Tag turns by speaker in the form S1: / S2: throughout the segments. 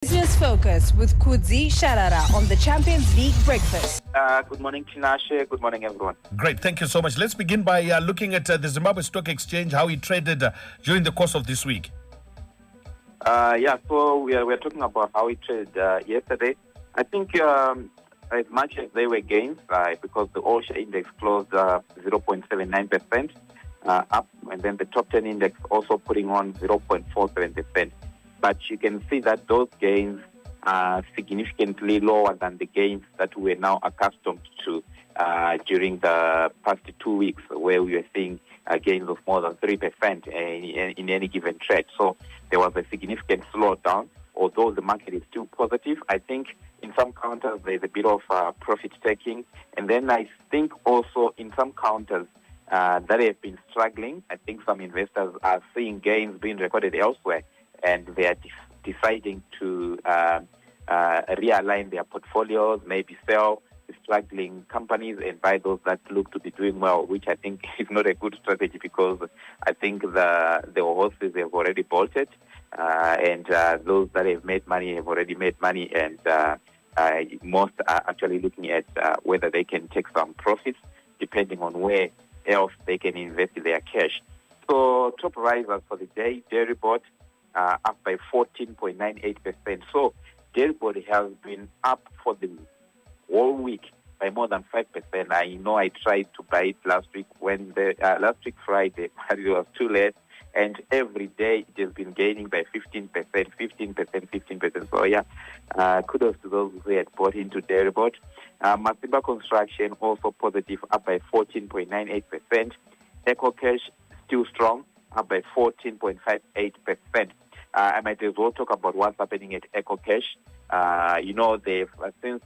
S1: Business Focus with Kudzie, Sharara on the Champions League Breakfast.
S2: Good morning, Tinashe. Good morning, everyone.
S3: Great, thank you so much. Let's begin by looking at the Zimbabwe Stock Exchange, how it traded during the course of this week.
S2: So we're talking about how it traded yesterday. I think as much as they were gains, because the all-share index closed 0.79% up, and then the top 10 index also putting on 0.47%. But you can see that those gains are significantly lower than the gains that we're now accustomed to during the past 2 weeks, where we were seeing gains of more than 3% in any given trade. So there was a significant slowdown, although the market is still positive. I think in some counters there's a bit of profit taking, and then I think also in some counters that have been struggling, I think some investors are seeing gains being recorded elsewhere, and they are deciding to realign their portfolios, maybe sell struggling companies and buy those that look to be doing well, which I think is not a good strategy, because I think the horses have already bolted, and those that have made money have already made money, and most are actually looking at whether they can take some profits depending on where else they can invest their cash. So top risers for the day, dairy board up by 14.98%. So dairy board has been up for the whole week by more than 5%. I know I tried to buy it last week Friday, but it was too late. And every day it has been gaining by 15%. So kudos to those who had bought into dairy board. Masiba Construction also positive, up by 14.98%. Eco Cash still strong, up by 14.58%. I might as well talk about what's happening at Eco Cash. They've since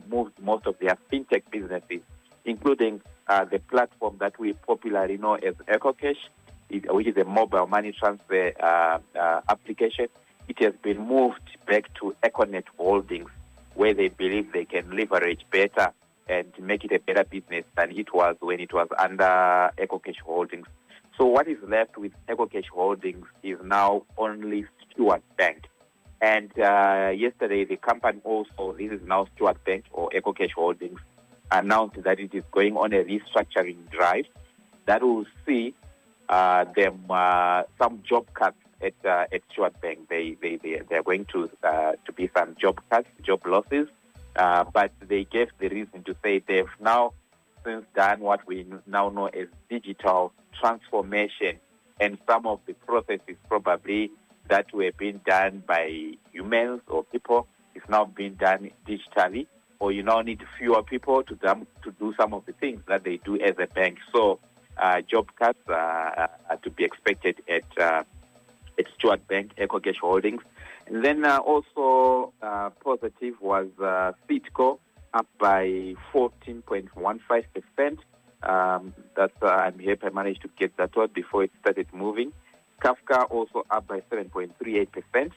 S2: moved most of their fintech businesses, including the platform that we popularly know as Eco Cash, which is a mobile money transfer application. It has been moved back to Econet Holdings, where they believe they can leverage better and make it a better business than it was when it was under Eco Cash Holdings. So what is left with Eco Cash Holdings is now only Stewart Bank. And yesterday, the company also, this is now Stewart Bank or Eco Cash Holdings, announced that it is going on a restructuring drive that will see them some job cuts at Stewart Bank. They are going to be some job cuts, job losses, but they gave the reason to say they've now since done what we now know as digital transformation, and some of the processes probably that were being done by humans or people is now being done digitally, or you now need fewer people to do some of the things that they do as a bank. So job cuts are to be expected at Stewart Bank, Eco Cash Holdings. And then also positive was Fitco, up by 14.15%. That's I'm happy I managed to get that one before it started moving. Kafka also up by 7.38%.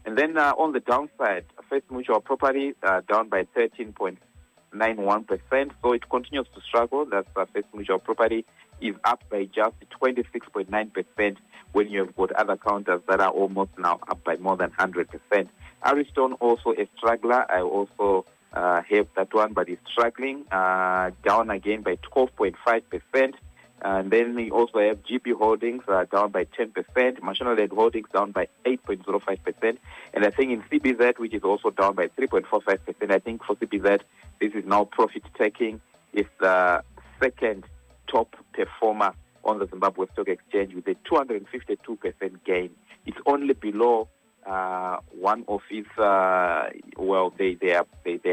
S2: And then on the downside, First Mutual Property down by 13.91%. So it continues to struggle. That's First Mutual Property is up by just 26.9% when you have got other counters that are almost now up by more than 100%. Ariston also a struggler. I also have that one, but it's struggling, down again by 12.5%. And then we also have GP Holdings down by 10%, National Holdings down by 8.05%. And I think in CBZ, which is also down by 3.45%, I think for CBZ, this is now profit taking. It's the second top performer on the Zimbabwe Stock Exchange with a 252% gain. It's only below one of its, they are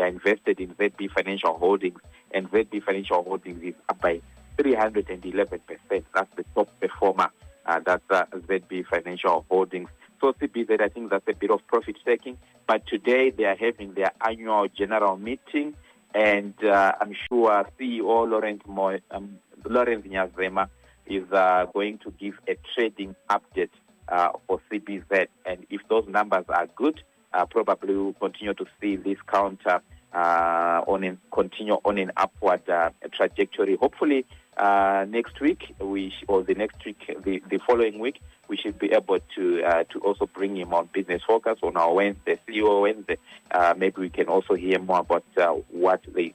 S2: invested in ZB Financial Holdings, and ZB Financial Holdings is up by 311%. That's the top performer. That's ZB Financial Holdings. So CBZ, I think that's a bit of profit taking. But today they are having their annual general meeting, and I'm sure CEO Lawrence Nyazema is going to give a trading update for CBZ. And if those numbers are good, probably we'll continue to see this counter continue on an upward trajectory. Hopefully, next week the following week, we should be able to also bring him on Business Focus on our Wednesday, CEO Wednesday. Maybe we can also hear more about what the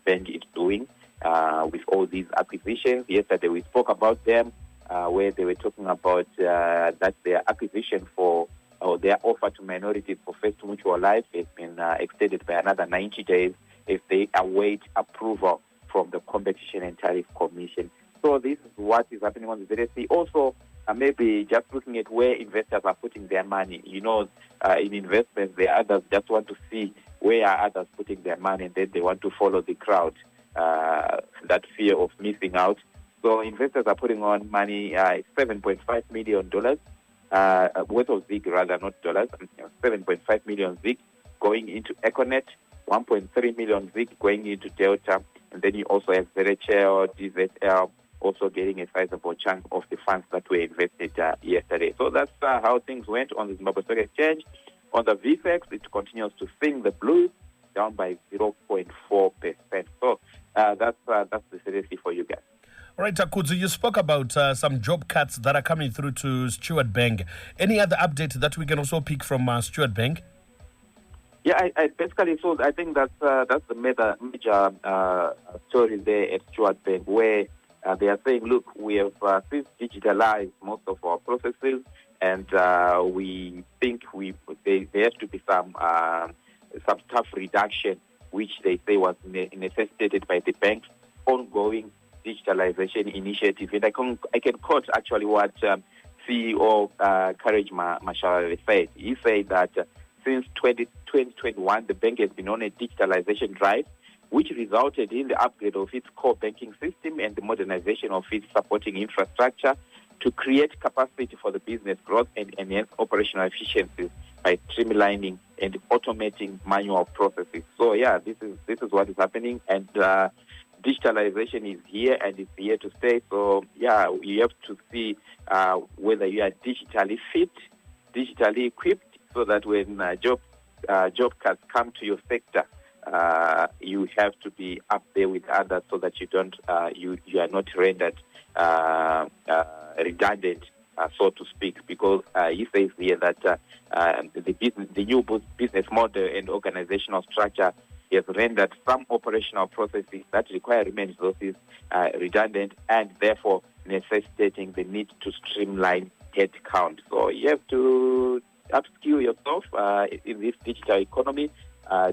S2: bank is doing with all these acquisitions. Yesterday we spoke about them, where they were talking about that their acquisition or their offer to minorities for First Mutual Life has been extended by another 90 days if they await approval from the Competition and Tariff Commission. So this is what is happening on the ZSE. Also, maybe just looking at where investors are putting their money. In investments, the others just want to see where are others putting their money, and then they want to follow the crowd, that fear of missing out. So investors are putting on money, $7.5 million worth of ZIG, rather, not dollars, 7.5 million ZIG going into Econet, 1.3 million ZIG going into Delta, and then you also have ZHL, DZL, also getting a sizable chunk of the funds that were invested yesterday. So that's how things went on the Zimbabwe Stock Exchange. On the VFX, it continues to sing the blues, down by 0.4%. So that's the seriously for you guys.
S3: All right, Kudzie, you spoke about some job cuts that are coming through to Stewart Bank. Any other update that we can also pick from Stewart Bank?
S2: Yeah, I basically, so I think that's the major story there at Stewart Bank, where they are saying, look, we have since digitalized most of our processes, and we think there has to be some staff reduction, which they say was necessitated by the bank's ongoing digitalization initiative. And I can quote actually what CEO Courage Masharara said. He said that since 2021, the bank has been on a digitalization drive, which resulted in the upgrade of its core banking system and the modernization of its supporting infrastructure to create capacity for the business growth and enhance operational efficiencies by streamlining and automating manual processes. So yeah, this is what is happening, and digitalization is here and it's here to stay. So yeah, you have to see whether you are digitally fit, digitally equipped, so that when job cuts come to your sector, you have to be up there with others, so that you don't you are not rendered redundant, so to speak. Because he says here that the new business model and organizational structure has rendered some operational processes that require human resources redundant, and therefore necessitating the need to streamline headcount. So you have to upskill yourself in this digital economy,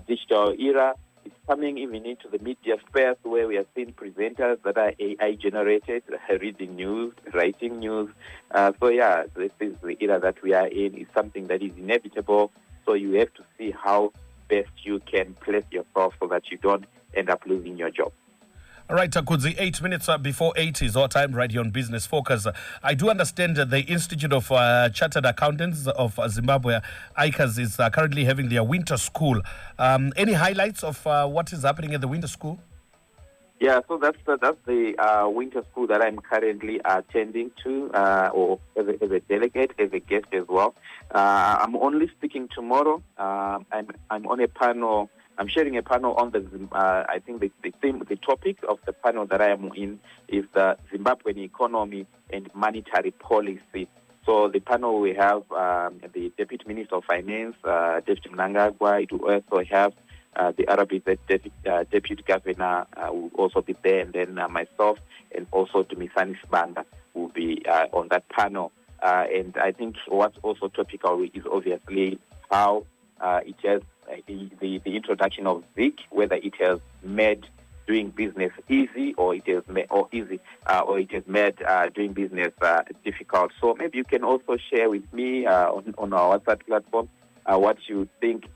S2: digital era. It's coming even into the media space, where we are seeing presenters that are AI generated, reading news, writing news. So yeah, this is the era that we are in. It's something that is inevitable. So you have to see how best you can place yourself so that you don't end up losing your job.
S3: All right, Kudzie, 8 minutes before 8 is our time right here on Business Focus. I do understand that the Institute of Chartered Accountants of Zimbabwe, ICAS, is currently having their winter school. Any highlights of what is happening at the winter school?
S2: Yeah, so that's the winter school that I'm currently attending to, or as a delegate, as a guest as well. I'm only speaking tomorrow. I'm on a panel. I'm sharing a panel on the. I think the topic of the panel that I am in is the Zimbabwean economy and monetary policy. So the panel we have the Deputy Minister of Finance, Deputy Mnangagwa. It will also have the RBZ Deputy Governor will also be there, and then myself and also Dumisani Sibanda will be on that panel. And I think what's also topical is obviously how it has the introduction of ZIC, whether it has made doing business easy or it has made doing business difficult. So maybe you can also share with me on our WhatsApp platform what you think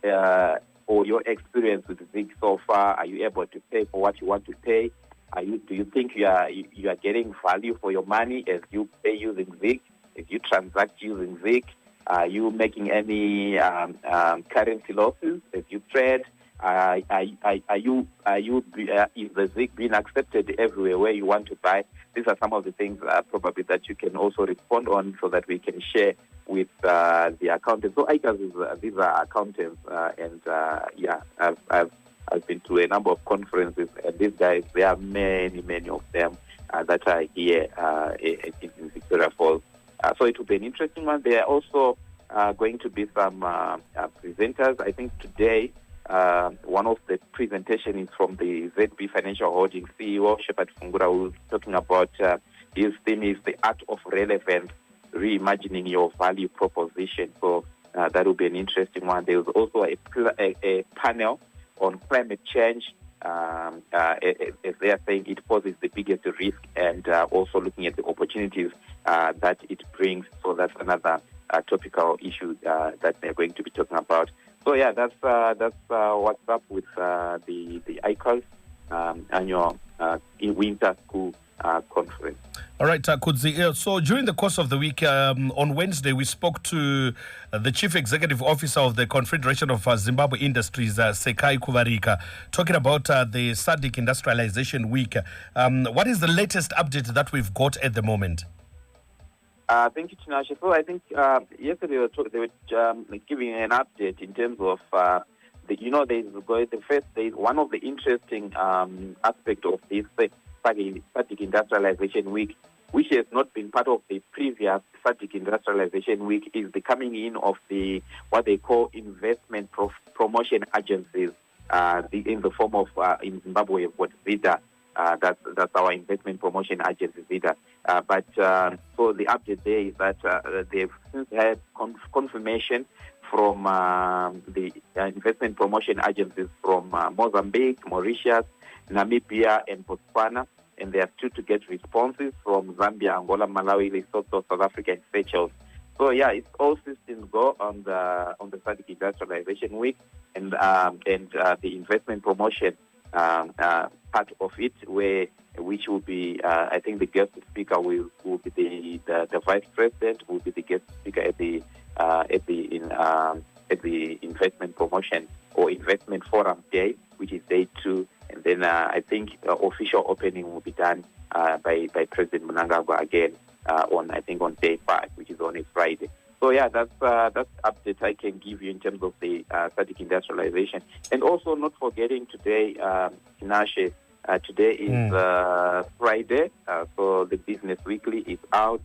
S2: or your experience with ZIC so far. Are you able to pay for what you want to pay? Do you think you are getting value for your money as you pay using ZIC, as you transact using ZIC? Are you making any currency losses as you trade? Is the ZIC being accepted everywhere where you want to buy? These are some of the things probably that you can also respond on, so that we can share with the accountants. So ICAS these are accountants, and I've has been to a number of conferences, and these guys, there are many of them that are here in Victoria Falls. So it will be an interesting one. There are also going to be some presenters. I think today one of the presentations is from the ZB Financial Holdings CEO, Shepard Fungura, who's talking about his theme is the art of relevance, reimagining your value proposition. So that will be an interesting one. There is also a panel on climate change. As they are saying, it poses the biggest risk, and also looking at the opportunities that it brings. So that's another topical issue that they're going to be talking about. So yeah, that's what's up with the ICAS annual winter school conference.
S3: All right, Kudzie. So during the course of the week, on Wednesday, we spoke to the Chief Executive Officer of the Confederation of Zimbabwe Industries, Sekai Kuvarika, talking about the SADC Industrialization Week. What is the latest update that we've got at the moment?
S2: Thank you, Tinashe. So I think yesterday they were giving an update in terms of there's one of the interesting aspects of this SADC Industrialization Week, which has not been part of the previous SADC Industrialization Week, is the coming in of the what they call investment promotion agencies in the form of in Zimbabwe we've got VITA. That's our investment promotion agency, VITA. But so the update there is that they've since had confirmation from the investment promotion agencies from Mozambique, Mauritius, Namibia, and Botswana, and they are still to get responses from Zambia, Angola, Malawi, Lesotho, South Africa, and Seychelles. So yeah, it's all systems go on the SADC Industrialization Week, and the investment promotion part of it, which will be I think the guest speaker will be the vice president, will be the guest speaker at the investment promotion or investment forum day, which is day 2, and then I think official opening will be done by President Mnangagwa again on day 5, which is on a Friday. So yeah, that's update I can give you in terms of the SADC industrialization, and also not forgetting today, Tinashe. Today is Friday, so the Business Weekly is out,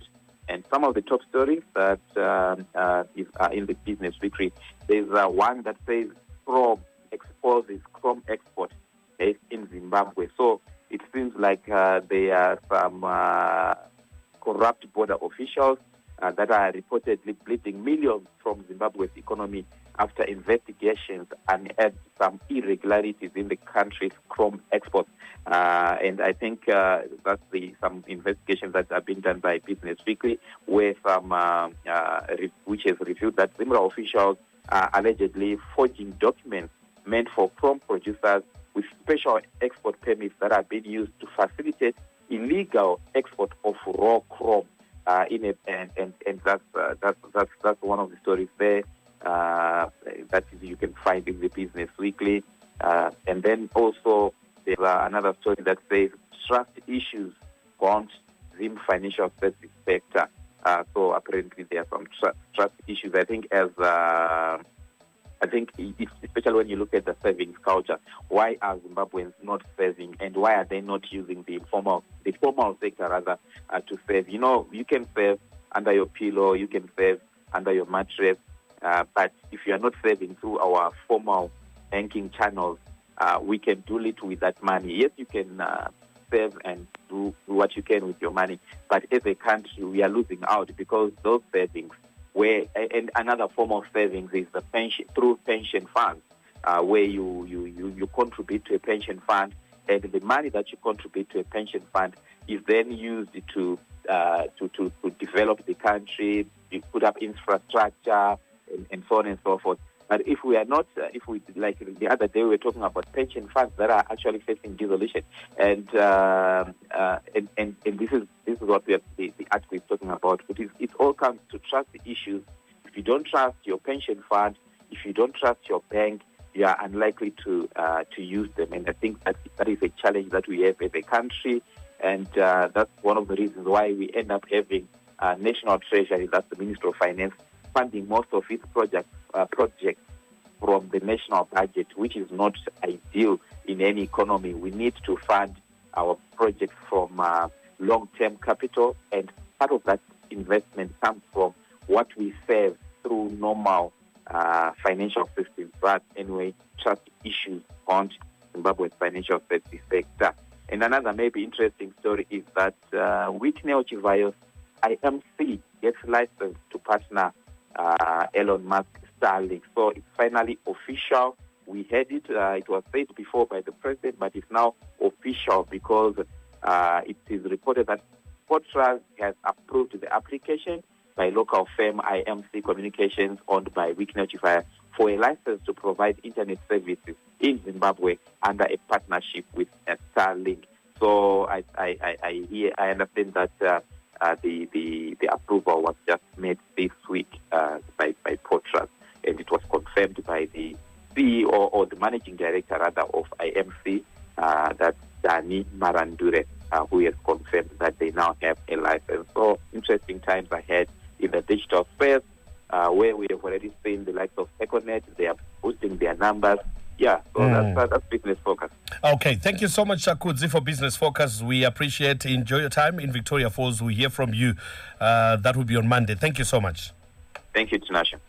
S2: and some of the top stories that are in the Business Weekly. There's one that says Chrome exposes Chrome export in Zimbabwe. So it seems like there are some corrupt border officials that are reportedly bleeding millions from Zimbabwe's economy after investigations unearthed some irregularities in the country's chrome exports. And I think that's some investigations that have been done by Business Weekly, where which has revealed that similar officials are allegedly forging documents meant for chrome producers with special export permits that are being used to facilitate illegal export of raw chrome. And that's one of the stories there that you can find in the Business Weekly. And then also there's another story that says trust issues haunt Zim financial services sector. So apparently there are some trust issues. I think especially when you look at the savings culture, why are Zimbabweans not saving, and why are they not using the formal sector rather to save? You know, you can save under your pillow, you can save under your mattress, but if you are not saving through our formal banking channels, we can do little with that money. Yes, you can save and do what you can with your money, but as a country, we are losing out because those savings, and another form of savings is the pension through pension funds, where you contribute to a pension fund, and the money that you contribute to a pension fund is then used to develop the country, to put up infrastructure, and so on and so forth. But if we are not, like the other day, we were talking about pension funds that are actually facing dissolution, and this is what the article is talking about. It all comes to trust issues. If you don't trust your pension fund, if you don't trust your bank, you are unlikely to use them. And I think that is a challenge that we have as a country, and that's one of the reasons why we end up having National Treasury, that's the Ministry of Finance, funding most of its projects from the national budget, which is not ideal in any economy. We need to fund our project from long-term capital, and part of that investment comes from what we save through normal financial systems. But anyway, trust issues on Zimbabwe's financial services sector. And another maybe interesting story is that with Neo Chivayo's IMC gets licensed to partner Elon Musk Starlink. So it's finally official. We had it. It was said before by the president, but it's now official because it is reported that Fortran has approved the application by local firm IMC Communications, owned by Neo Chivayo, for a license to provide internet services in Zimbabwe under a partnership with Starlink. So I understand that the approval was just made this week by Fortran, and it was confirmed by the CEO or the managing director rather of IMC, that's Dani Marandure, who has confirmed that they now have a license. So interesting times ahead in the digital space, where we have already seen the likes of Econet. They are boosting their numbers. Yeah, so that's Business Focus.
S3: Okay, thank you so much, Kudzie, for Business Focus. We appreciate, enjoy your time in Victoria Falls. We hear from you. That will be on Monday. Thank you so much.
S2: Thank you, Tinashe.